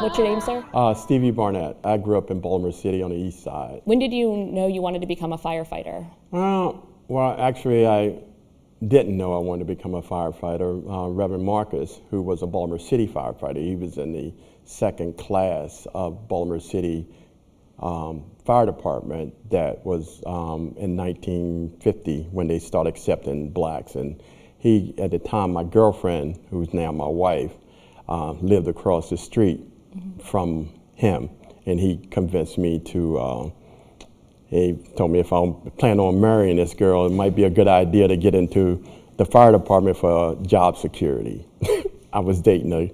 What's your name, sir? Stevie Barnett. I grew up in Baltimore City on the east side. When did you know you wanted to become a firefighter? Well, actually, I didn't know I wanted to become a firefighter. Reverend Marcus, who was a Baltimore City firefighter, he was in the second class of Baltimore City fire department that was in 1950 when they started accepting blacks. And he, at the time, my girlfriend, who's now my wife, lived across the street from him. And he convinced me to, he told me if I plan on marrying this girl, it might be a good idea to get into the fire department for job security. I was dating a,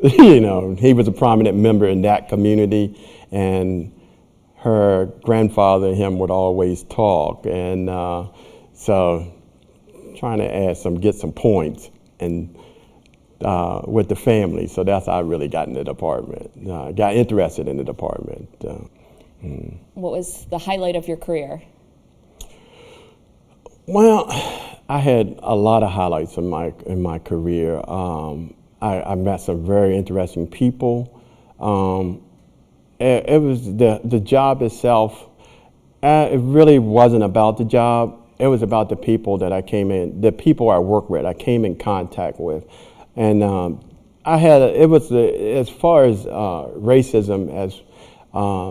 he was a prominent member in that community, and her grandfather and him would always talk, and so trying to get some points and with the family. So that's how I really got in the department. Got interested in the department. What was the highlight of your career? Well, I had a lot of highlights in my career. I met some very interesting people. It was the job itself. It really wasn't about the job. It was about the people that the people I worked with, I came in contact with. And as far as racism, as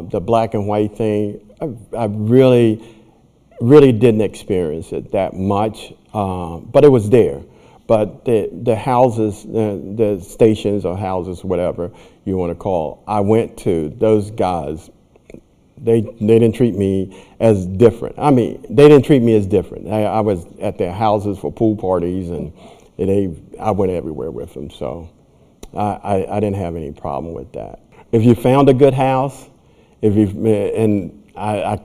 the black and white thing, I really didn't experience it that much, but it was there. But the houses, the stations or houses, whatever you want to call, I went to, those guys, they didn't treat me as different. I mean, they didn't treat me as different. I was at their houses for pool parties, and I went everywhere with them. So I didn't have any problem with that. If you found a good house, I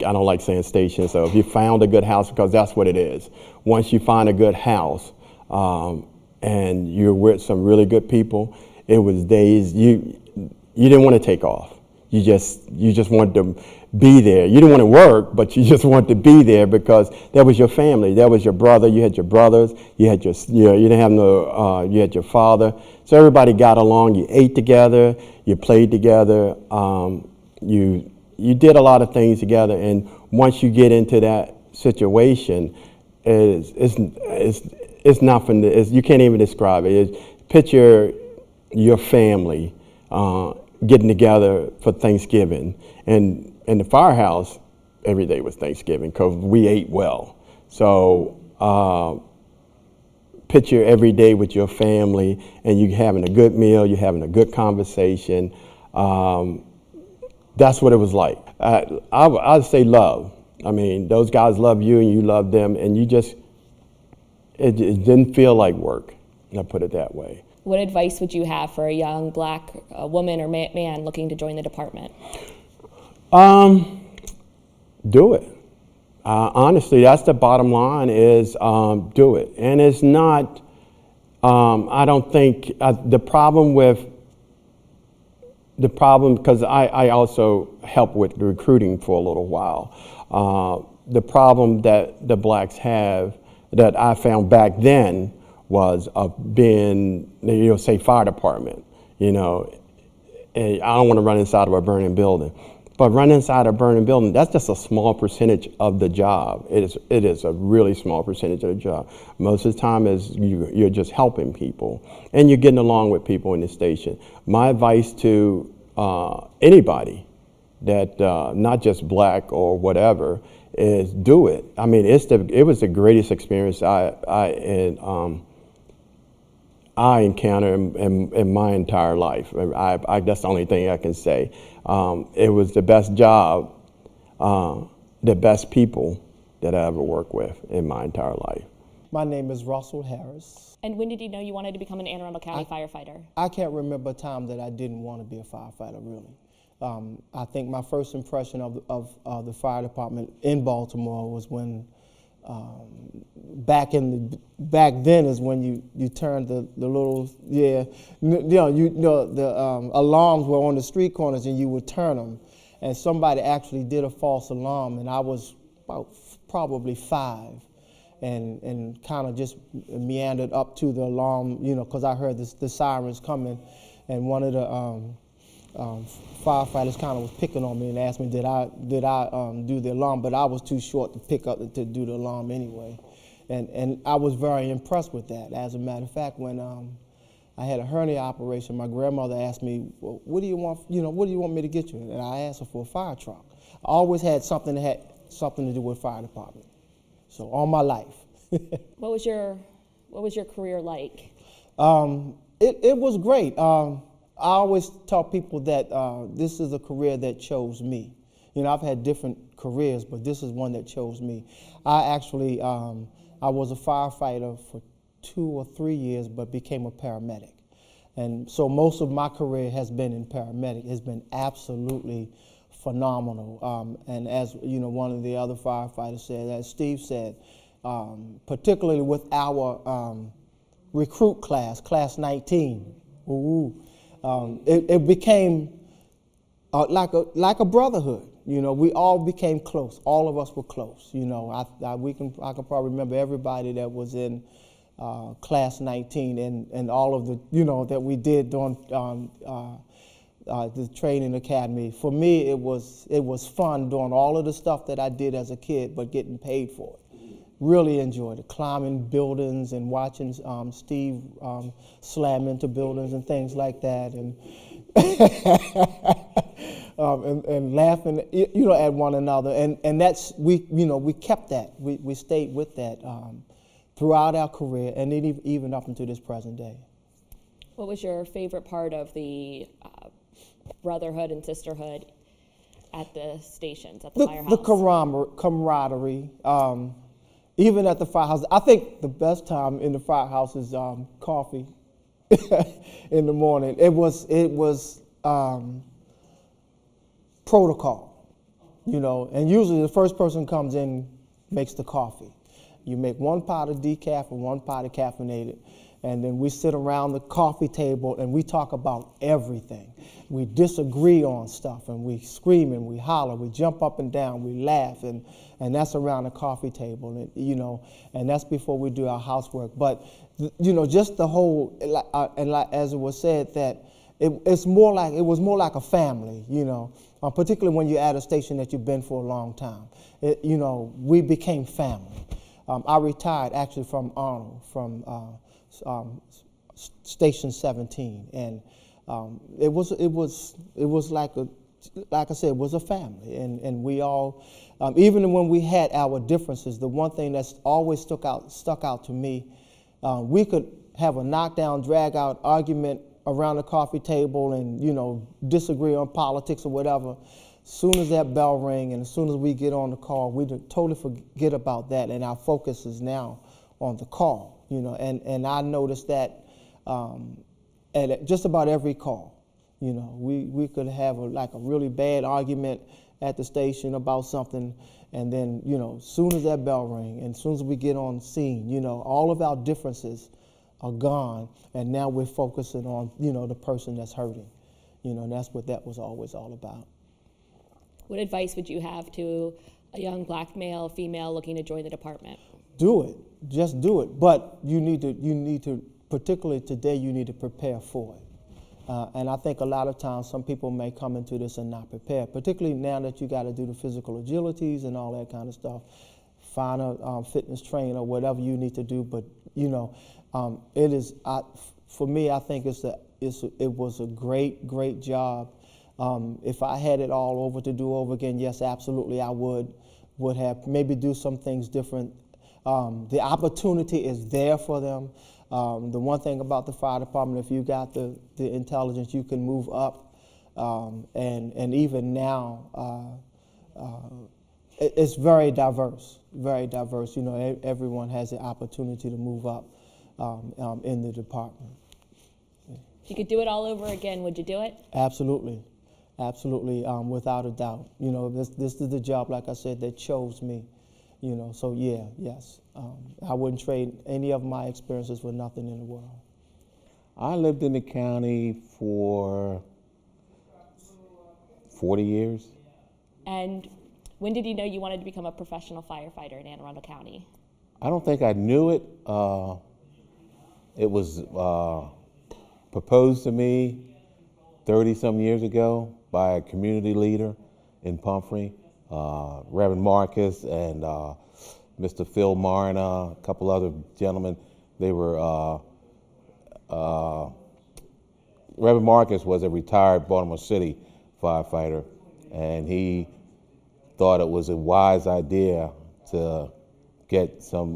don't like saying station, so if you found a good house, because that's what it is. Once you find a good house, and you're with some really good people, it was days you didn't want to take off. You just wanted to be there. You didn't want to work, but you just wanted to be there because that was your family. That was your brother. You had your brothers. You had you didn't have no. You had your father. So everybody got along. You ate together. You played together. You did a lot of things together. And once you get into that situation, it's nothing. You can't even describe it. Picture your family getting together for Thanksgiving, and in the firehouse, every day was Thanksgiving because we ate well. So picture every day with your family, and you having a good meal, you're having a good conversation. That's what it was like. I'd say love. I mean, those guys love you, and you love them, and it didn't feel like work. I'll put it that way. What advice would you have for a young black woman or man looking to join the department? Do it. Honestly, that's the bottom line is do it. And it's not, I don't think, the problem, because I also helped with recruiting for a little while. The problem that the blacks have that I found back then was being, say fire department, and I don't want to run inside of a burning building, but running inside a burning building, that's just a small percentage of the job. It is a really small percentage of the job. Most of the time is you're just helping people, and you're getting along with people in the station. My advice to anybody that, not just black or whatever, is do it. I mean, it was the greatest experience I encountered in my entire life. That's the only thing I can say. It was the best job, the best people that I ever worked with in my entire life. My name is Russell Harris. And when did you know you wanted to become an Anne Arundel County firefighter? I can't remember a time that I didn't want to be a firefighter, really. I think my first impression of the fire department in Baltimore was when back then is when you turned the little the alarms were on the street corners and you would turn them, and somebody actually did a false alarm, and I was about probably 5, and kind of just meandered up to the alarm, because I heard the sirens coming, and one of firefighters kind of was picking on me and asked me did I do the alarm, but I was too short to pick up to do the alarm anyway, and I was very impressed with that. As a matter of fact, when I had a hernia operation, my grandmother asked me, well, what do you want me to get you? And I asked her for a fire truck. I always had something to do with fire department, so all my life. What was your career like? It was great. I always tell people that this is a career that chose me. You know, I've had different careers, but this is one that chose me. I actually, I was a firefighter for 2 or 3 years, but became a paramedic. And so most of my career has been in paramedic. It's been absolutely phenomenal. And as you know, one of the other firefighters said, as Steve said, particularly with our recruit class, class 19, it became like a brotherhood. You know, we all became close. All of us were close. You know, I can probably remember everybody that was in class 19 and all of the, you know, that we did during the training academy. For me, it was fun doing all of the stuff that I did as a kid, but getting paid for it. Really enjoyed it, climbing buildings and watching Steve slam into buildings and things like that, and and laughing, you know, at one another, and that's we kept that, we stayed with that throughout our career, and even up until this present day. What was your favorite part of the brotherhood and sisterhood at the stations, at the firehouse? The camaraderie. Even at the firehouse, I think the best time in the firehouse is coffee in the morning. It was protocol, you know, and usually the first person comes in makes the coffee. You make 1 pot of decaf and 1 pot of caffeinated, and then we sit around the coffee table and we talk about everything. We disagree on stuff, and we scream and we holler, we jump up and down, we laugh, and that's around the coffee table, and you know, and that's before we do our housework. But you know, just the whole, as it was said, that it was more like a family, you know, particularly when you're at a station that you've been for a long time. You know, we became family. I retired actually from Arnold, from Station 17, and it was like I said, it was a family, and we all, even when we had our differences, the one thing that's always stuck out to me, we could have a knockdown, drag out argument around the coffee table, and you know, disagree on politics or whatever. As soon as that bell rang, and as soon as we get on the call, we totally forget about that, and our focus is now on the call. You know, and I noticed that at just about every call. You know, we could have a really bad argument at the station about something, and then, you know, as soon as that bell rang and as soon as we get on scene, you know, all of our differences are gone, and now we're focusing on, you know, the person that's hurting. You know, and that's what that was always all about. What advice would you have to a young black male, female looking to join the department? Do it. Just do it. But you need to, particularly today, you need to prepare for it. And I think a lot of times some people may come into this and not prepare, particularly now that you got to do the physical agilities and all that kind of stuff. Find a fitness trainer, whatever you need to do. But you know, it is for me. I think it was a great job. If I had it all over to do over again, yes, absolutely, I would have maybe do some things different. The opportunity is there for them. The one thing about the fire department, if you got the intelligence, you can move up. And even now, it's very diverse, very diverse. You know, everyone has the opportunity to move up in the department. If you could do it all over again, would you do it? Absolutely, absolutely, without a doubt. You know, this is the job, like I said, that chose me. You know, so yeah, yes. I wouldn't trade any of my experiences for nothing in the world. I lived in the county for 40 years. And when did you know you wanted to become a professional firefighter in Anne Arundel County? I don't think I knew it. It was proposed to me 30-some years ago by a community leader in Pumphrey, Reverend Marcus and Mr. Phil Marna, a couple other gentlemen. They were, Reverend Marcus was a retired Baltimore City firefighter, and he thought it was a wise idea to get some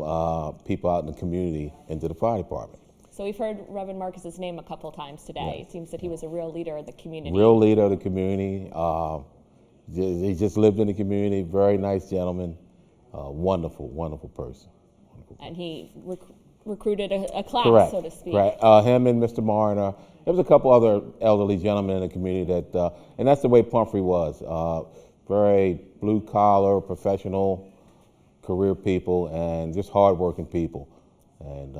people out in the community into the fire department. So we've heard Reverend Marcus's name a couple times today. It seems that he was a real leader of the community. Real leader of the community. He just lived in the community, very nice gentleman, wonderful, wonderful person. And he recruited a class, Correct. so to speak. Correct. Him and Mr. Marner. There was a couple other elderly gentlemen in the community that, and that's the way Pumphrey was. Very blue collar, professional, career people, and just hardworking people. And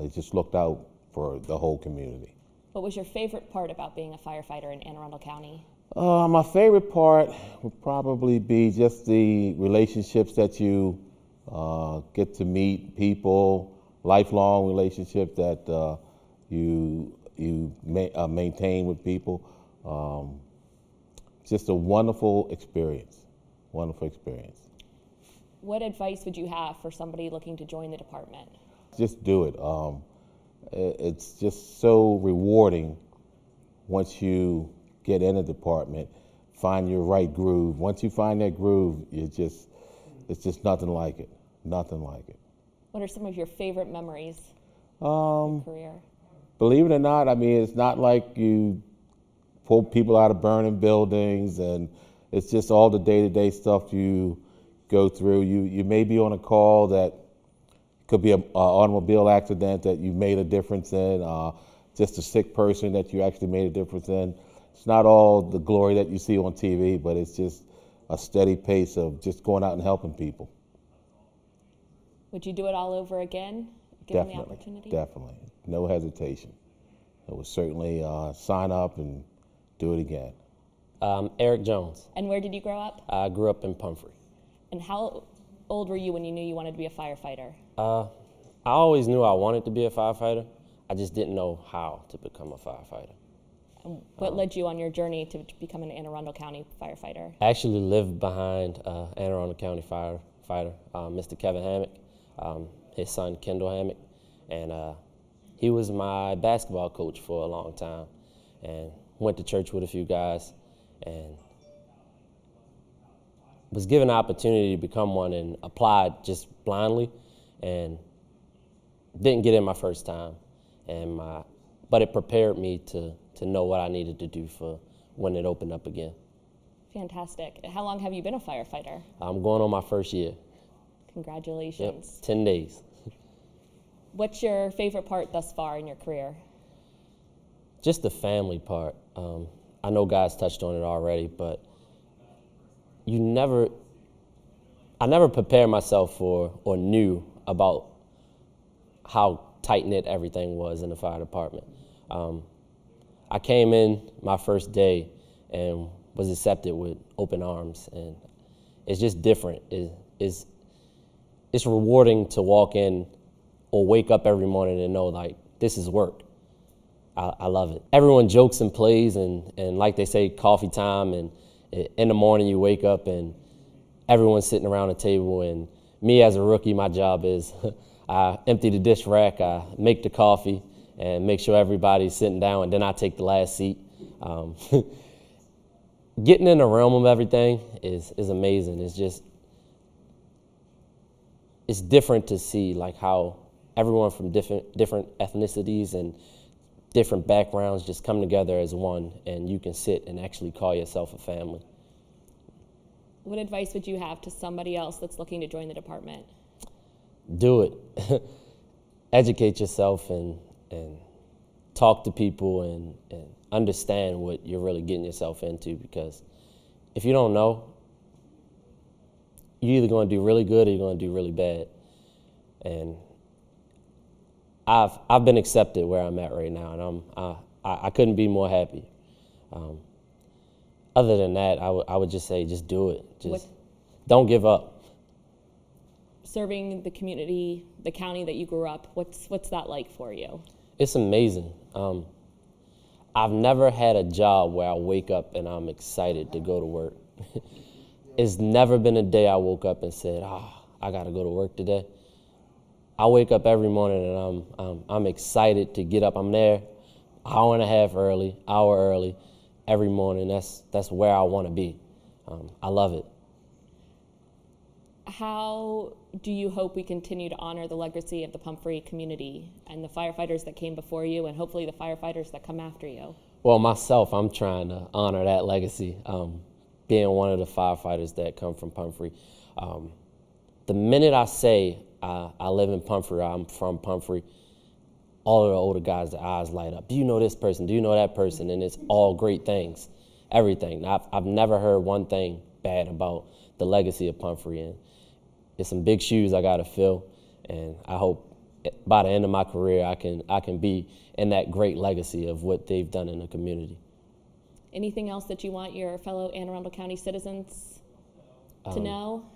they just looked out for the whole community. What was your favorite part about being a firefighter in Anne Arundel County? My favorite part would probably be just the relationships that you get to meet people, lifelong relationships that you maintain with people. Just a wonderful experience, wonderful experience. What advice would you have for somebody looking to join the department? Just do it. It's just so rewarding once you get in a department, find your right groove. Once you find that groove, it's just nothing like it, nothing like it. What are some of your favorite memories of your career? Believe it or not, I mean, it's not like you pull people out of burning buildings, and it's just all the day-to-day stuff you go through. You may be on a call that could be an automobile accident that you made a difference in, just a sick person that you actually made a difference in. It's not all the glory that you see on TV, but it's just a steady pace of just going out and helping people. Would you do it all over again, given Definitely, the opportunity? definitely. No hesitation. I would certainly sign up and do it again. Eric Jones. And where did you grow up? I grew up in Pumphrey. And how old were you when you knew you wanted to be a firefighter? I always knew I wanted to be a firefighter. I just didn't know how to become a firefighter. And what led you on your journey to become an Anne Arundel County firefighter? I actually lived behind Anne Arundel County firefighter, Mr. Kevin Hammock, his son Kendall Hammock, and he was my basketball coach for a long time, and went to church with a few guys, and was given the opportunity to become one and applied just blindly, and didn't get in my first time, but it prepared me to know what I needed to do for when it opened up again. Fantastic. How long have you been a firefighter? I'm going on my first year. Congratulations. Yep, 10 days. What's your favorite part thus far in your career? Just the family part. I know guys touched on it already, but I never prepared myself for or knew about how tight-knit everything was in the fire department. I came in my first day and was accepted with open arms, and it's just different. It's rewarding to walk in or wake up every morning and know, like, this is work. I love it. Everyone jokes and plays, and like they say, coffee time, and in the morning you wake up and everyone's sitting around the table, and me as a rookie, my job is I empty the dish rack, I make the coffee, and make sure everybody's sitting down, and then I take the last seat. Getting in the realm of everything is amazing. It's different to see like how everyone from different ethnicities and different backgrounds just come together as one, and you can sit and actually call yourself a family. What advice would you have to somebody else that's looking to join the department? Do it. Educate yourself and talk to people and understand what you're really getting yourself into, because if you don't know, you're either going to do really good or you're going to do really bad. And I've been accepted where I'm at right now, and I couldn't be more happy. Other than that, I would just say, just do it. Just don't give up. Serving the community, the county that you grew up, what's that like for you? It's amazing. I've never had a job where I wake up and I'm excited to go to work. It's never been a day I woke up and said, I got to go to work today. I wake up every morning and I'm excited to get up. I'm there hour and a half early, hour early, every morning. That's where I want to be. I love it. How do you hope we continue to honor the legacy of the Pumphrey community and the firefighters that came before you, and hopefully the firefighters that come after you? Well, myself, I'm trying to honor that legacy, being one of the firefighters that come from Pumphrey. The minute I say I live in Pumphrey, I'm from Pumphrey, all of the older guys, their eyes light up. Do you know this person? Do you know that person? And it's all great things, everything. I've never heard one thing bad about the legacy of Pumphrey. And it's some big shoes I got to fill, and I hope by the end of my career I can be in that great legacy of what they've done in the community. Anything else that you want your fellow Anne Arundel County citizens to know?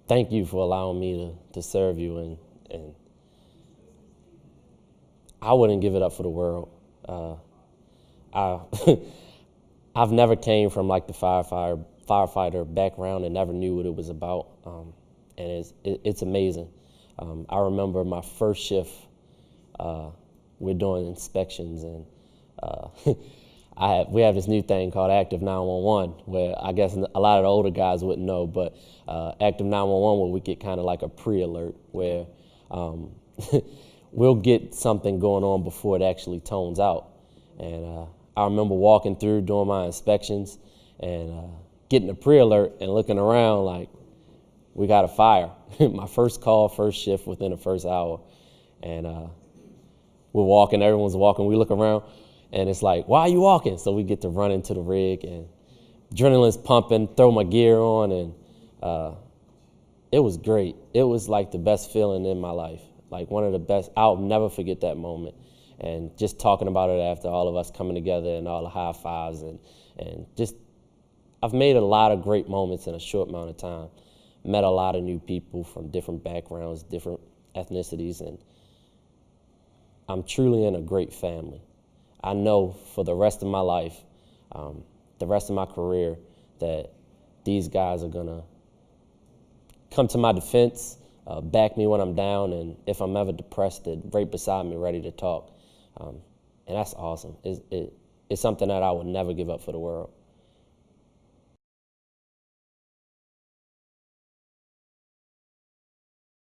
Thank you for allowing me to serve you, and I wouldn't give it up for the world. I've never came from like the firefighter background and never knew what it was about, and it's amazing. I remember my first shift, we're doing inspections, and we have this new thing called Active 911, where I guess a lot of the older guys wouldn't know, but Active 911, where we get kind of like a pre-alert, where we'll get something going on before it actually tones out. And I remember walking through, doing my inspections, and getting a pre-alert and looking around like, we got a fire. My first call, first shift within the first hour. And we're walking, everyone's walking, we look around, and it's like, why are you walking? So we get to run into the rig, and adrenaline's pumping, throw my gear on, and it was great. It was like the best feeling in my life, like one of the best. I'll never forget that moment. And just talking about it after all of us coming together and all the high fives, and just, I've made a lot of great moments in a short amount of time. Met a lot of new people from different backgrounds, different ethnicities, and I'm truly in a great family. I know for the rest of my life, the rest of my career, that these guys are gonna come to my defense, back me when I'm down, and if I'm ever depressed, they're right beside me, ready to talk. And that's awesome. It's something that I would never give up for the world.